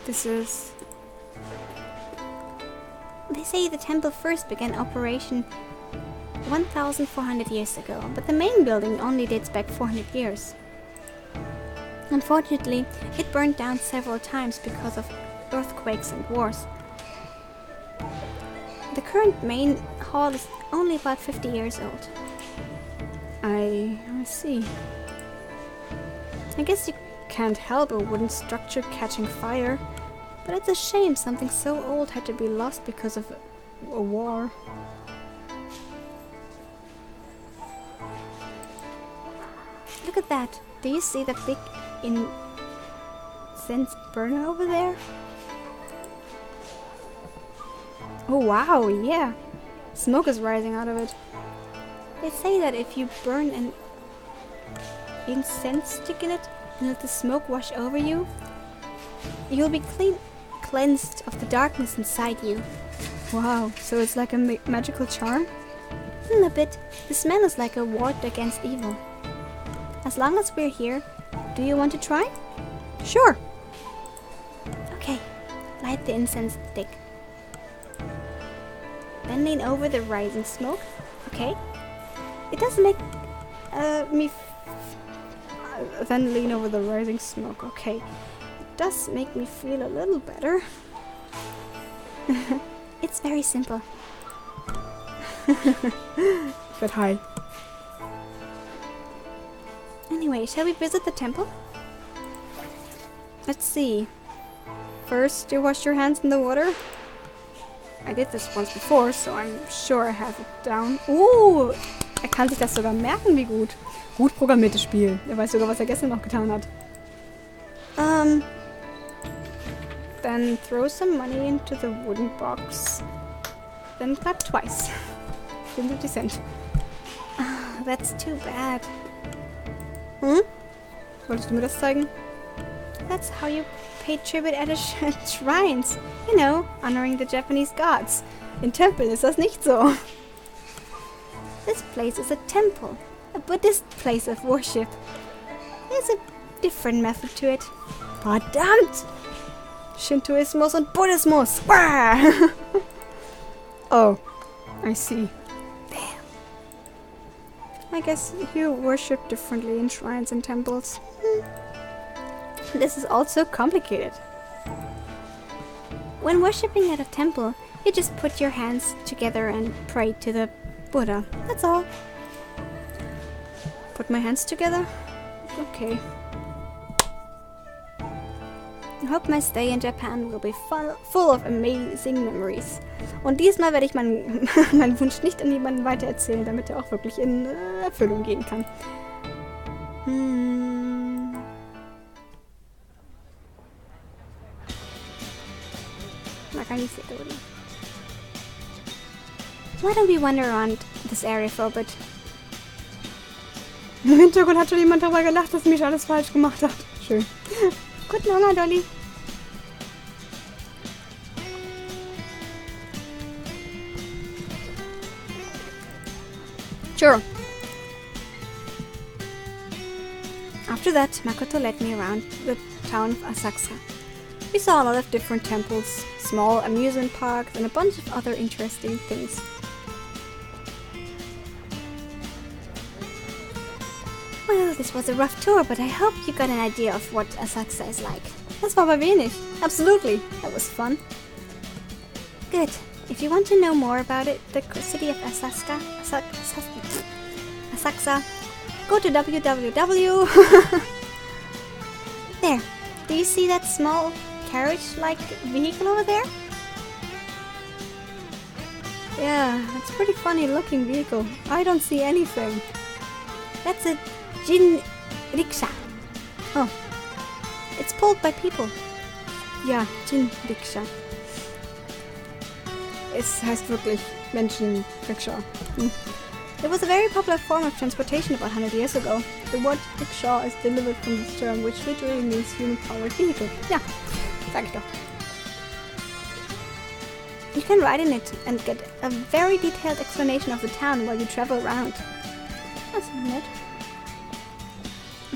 This is... They say the temple first began operation 1,400 years ago, but the main building only dates back 400 years. Unfortunately, it burned down several times because of earthquakes and wars. The current main hall is only about 50 years old. I see. I guess you can't help a wooden structure catching fire, but it's a shame something so old had to be lost because of a war. Look at that! Do you see the big incense burner over there? Oh wow, yeah! Smoke is rising out of it. They say that if you burn an incense stick in it and let the smoke wash over you, you'll be cleansed of the darkness inside you. Wow, so it's like a magical charm? A bit. The smell is like a ward against evil. As long as we're here, do you want to try? Sure! Okay, light the incense stick. Then lean over the rising smoke. Okay. It does make then lean over the rising smoke. Okay. It does make me feel a little better. It's very simple. But hi. Anyway, shall we visit the temple? Let's see. First, you wash your hands in the water. I did this once before, so I'm sure I have it down. Oh, er kann sich das sogar merken, wie gut. Gut programmiertes Spiel. Er weiß sogar, was er gestern noch getan hat. Then throw some money into the wooden box. Then clap twice. 50 cents. That's too bad. Wolltest du mir das zeigen? That's how you pay tribute at shrines. You know, honoring the Japanese gods. In Tempeln ist das nicht so. This place is a temple. A Buddhist place of worship. There's a different method to it. Verdammt! Shintoismus und Buddhismus. Oh, I see. Damn. I guess you worship differently in shrines and temples. This is all so complicated. When worshipping at a temple, you just put your hands together and pray to the Buddha. That's all. Put my hands together? Okay. I hope my stay in Japan will be full of amazing memories. Und diesmal werde ich meinen Wunsch nicht an jemanden weitererzählen, damit er auch wirklich in Erfüllung gehen kann. Why don't we wander around this area for a bit? Im Hintergrund hat schon jemand darüber gelacht, dass Misha alles falsch gemacht hat. Schön. Guten Hunger, Dolly. Sure. After that, Makoto led me around the town of Asakusa. We saw a lot of different temples, small amusement parks, and a bunch of other interesting things. Well, this was a rough tour, but I hope you got an idea of what Asakusa is like. Das war aber wenig. Absolutely. That was fun. Good. If you want to know more about it, the city of Asakusa, go to www. There. Do you see that small carriage-like vehicle over there? Yeah, it's a pretty funny looking vehicle. I don't see anything. That's a Jin-riksha. Oh. It's pulled by people. Ja, Jin-riksha. Es heißt wirklich Menschen-Rikscha. It was a very popular form of transportation about 100 years ago. The word rickshaw is delivered from this term, which literally means human-powered vehicle. Ja, sag ich doch. You can ride in it and get a very detailed explanation of the town while you travel around. That's neat.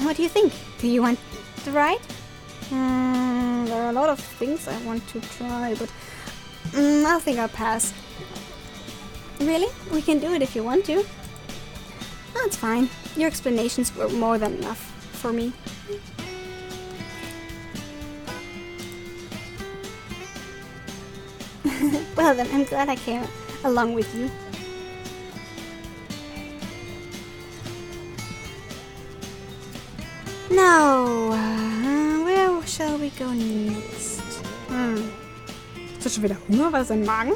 What do you think? Do you want to ride? There are a lot of things I want to try, but I think I'll pass. Really? We can do it if you want to. That's fine. Your explanations were more than enough for me. Well then, I'm glad I came along with you. Now, where shall we go next? Ist das schon wieder Hunger? War das ein Magen?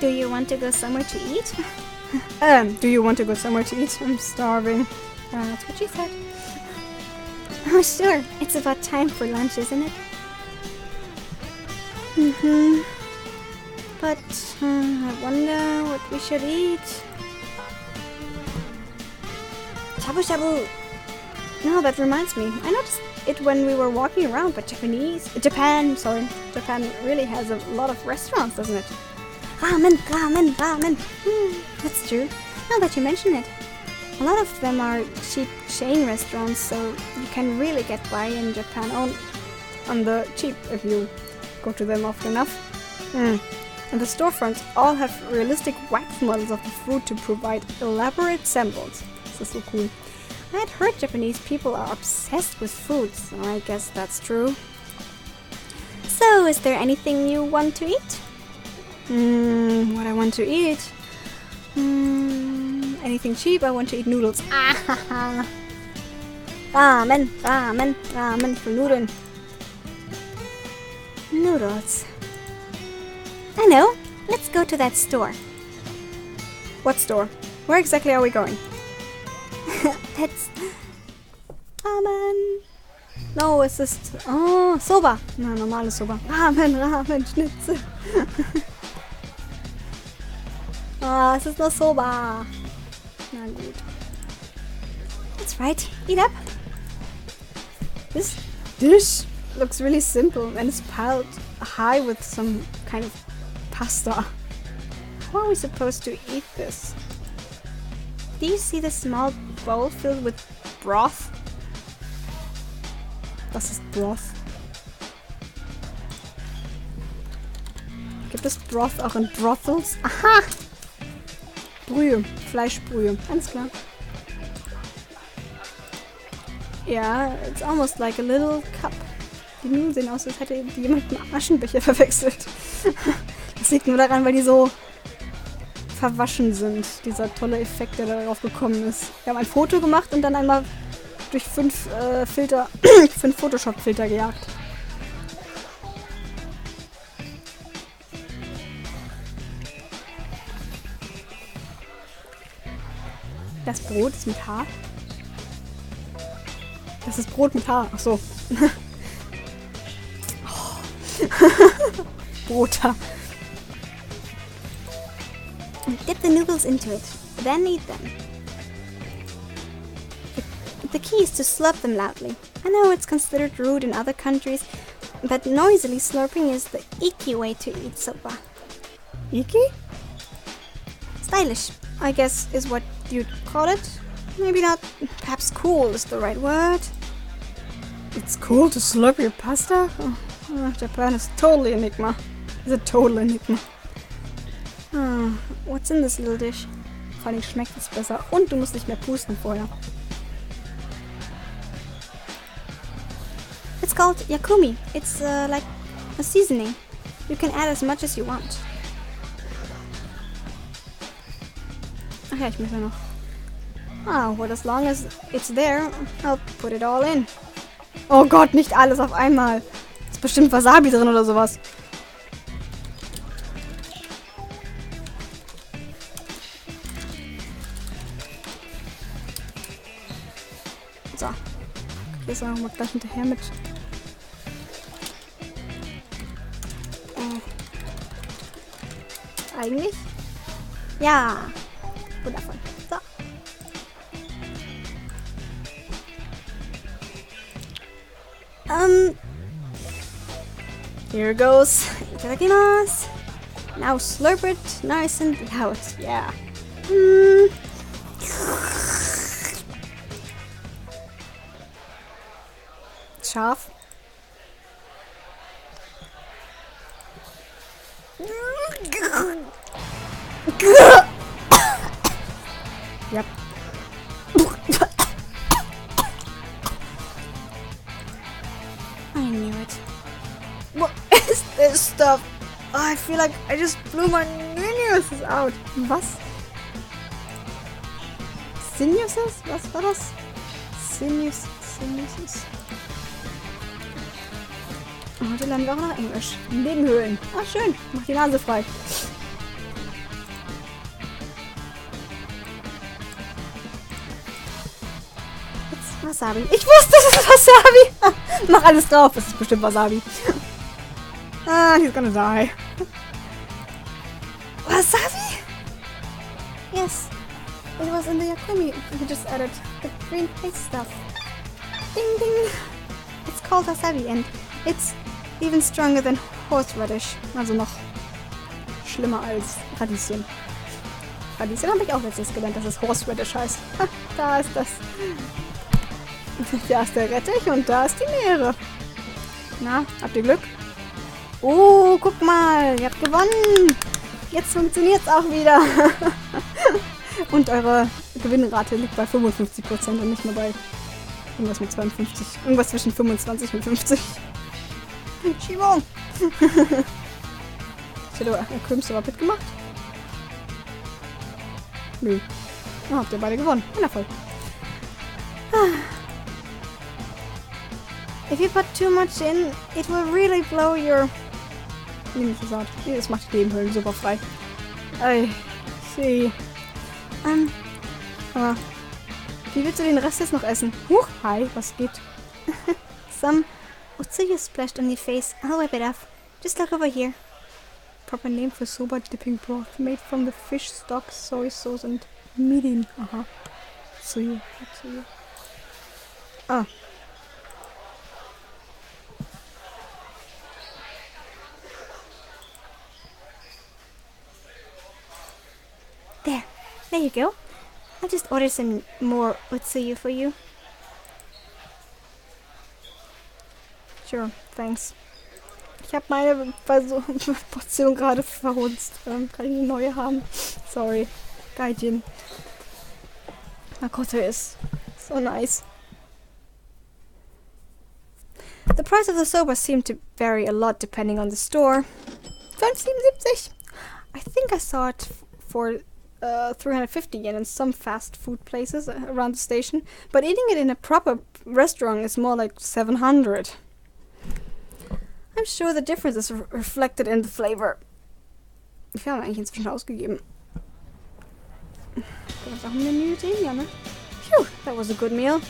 Do you want to go somewhere to eat? Do you want to go somewhere to eat? I'm starving. That's what she said. Oh, sure. It's about time for lunch, isn't it? But I wonder what we should eat. Shabu shabu. No, that reminds me. I noticed it when we were walking around, but Japan really has a lot of restaurants, doesn't it? Ramen. That's true. Now that you mention it. A lot of them are cheap chain restaurants, so you can really get by in Japan on the cheap if you go to them often enough. And the storefronts all have realistic wax models of the food to provide elaborate samples. This is so cool. I had heard Japanese people are obsessed with food, so I guess that's true. So, is there anything you want to eat? What I want to eat? Anything cheap? I want to eat noodles. Ramen für Nudeln. Noodles. I know. Let's go to that store. What store? Where exactly are we going? That's Ramen. No, es ist Soba. Na, normales Soba. Ramen, Schnitzel. Es ist nur Soba. Na gut. That's right. Eat up. This dish looks really simple and it's piled high with some kind of pasta. How are we supposed to eat this? Do you see the small bowl filled with broth? Das ist Broth. Gibt es Broth auch in Brothels? Aha! Brühe. Fleischbrühe. Alles klar. Ja, it's almost like a little cup. Die Nudeln sehen aus, als hätte jemand einen Aschenbecher verwechselt. Das liegt nur daran, weil die so verwaschen sind. Dieser tolle Effekt, der darauf gekommen ist. Wir haben ein Foto gemacht und dann einmal durch 5 Photoshop-Filter gejagt. Das Brot ist mit Haar. Das ist Brot mit Haar. Ach so. Brothaar. Dip the noodles into it, then eat them. The key is to slurp them loudly. I know it's considered rude in other countries, but noisily slurping is the icky way to eat soba. Icky? Stylish, I guess, is what you'd call it. Maybe not. Perhaps cool is the right word. It's cool to slurp your pasta? Japan is totally enigma. It's a total enigma. What's in this little dish? Vor allem schmeckt es besser. Und du musst nicht mehr pusten vorher. It's called yakumi. It's like a seasoning. You can add as much as you want. Ach ja, ich muss ja noch. Well, as long as it's there, I'll put it all in. Oh Gott, nicht alles auf einmal. Ist bestimmt Wasabi drin oder sowas. So. Gehst du auch mal gleich hinterher mit. Eigentlich? Ja. Wundervoll. So. Here goes. Itadakimasu. Now slurp it nice and loud. Yeah. Scharf. Yep. I knew it. What is this stuff? Oh, I feel like I just blew my sinuses out. Was? Sinuses? Was war das? Sinuses. Heute lernen wir auch noch Englisch. Nebenhöhlen. Ah, schön. Mach die Nase frei. Jetzt Wasabi. Ich wusste, es ist Wasabi. Mach alles drauf. Es ist bestimmt Wasabi. Ah, he's gonna die. Wasabi? Yes. It was in the yakumi. We just added the green paste stuff. Ding ding. It's called wasabi and it's even stronger than horseradish. Also noch schlimmer als Radieschen. Radieschen habe ich auch letztens gelernt, dass es horseradish heißt. Ha, da ist das. Da ist der Rettich und da ist die Meere. Na, habt ihr Glück? Oh, guck mal, ihr habt gewonnen. Jetzt funktioniert's auch wieder. Und eure Gewinnrate liegt bei 55% und nicht nur bei irgendwas mit 52. Irgendwas zwischen 25 und 50. Schiebung! Ich hätte Krims aber mitgemacht. Nö. Oh, habt ihr beide gewonnen. Wundervoll. If you put too much in, it will really blow your... Nicht gesagt. Das macht die Nebenhöhlen super frei. I see. Aber wie willst du den Rest jetzt noch essen? Huch, hi, was geht? Some Utsuyu splashed on your face. I'll wipe it off. Just look over here. Proper name for soba dipping broth made from the fish stock, soy sauce and mirin. Aha. Utsuyu. Ah. There you go. I'll just order some more Utsuyu for you. Sure, thanks. Ich habe meine Portion gerade verhunzt. Kann ich eine neue haben? Sorry. Gaijin. Makoto is so nice. The price of the soba seemed to vary a lot depending on the store. 5,77. I think I saw it for 350 yen in some fast food places around the station, but eating it in a proper restaurant is more like 700. I'm sure the difference is reflected in the flavor. Wie viel haben wir eigentlich inzwischen ausgegeben? Kann man auch im Menü sehen? Ja, ne? Phew, that was a good meal.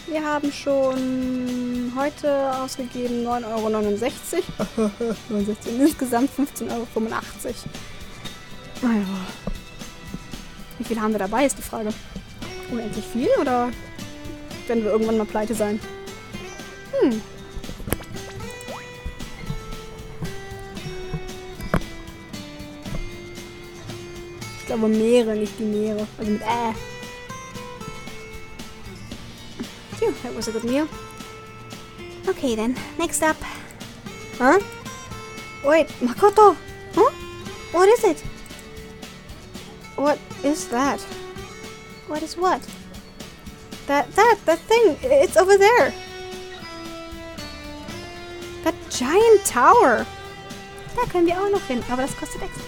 Wir haben schon heute ausgegeben 9,69 €. Insgesamt 15,85 €. Also. Wie viel haben wir dabei, ist die Frage. Unendlich viel oder werden wir irgendwann mal pleite sein? Ich glaube Meere, nicht die Meere. Also mit Phew, that was a good meal. Okay then, next up. Huh? Wait, Makoto! Huh? What is it? What is that? What is what? That thing, it's over there. That giant tower. Da können wir auch noch hin, aber das kostet extra.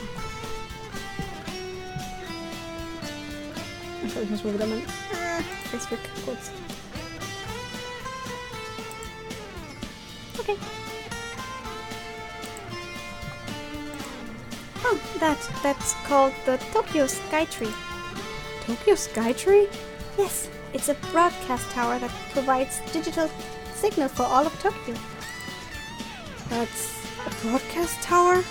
Ich muss mal wieder mein Face weg, kurz. Okay. Oh, that's called the Tokyo Skytree. Tokyo Skytree? Yes, it's a broadcast tower that provides digital signal for all of Tokyo. That's a broadcast tower?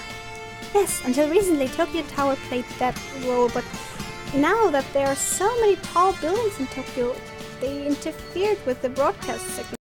Yes, until recently Tokyo Tower played that role, but now that there are so many tall buildings in Tokyo, they interfered with the broadcast signal.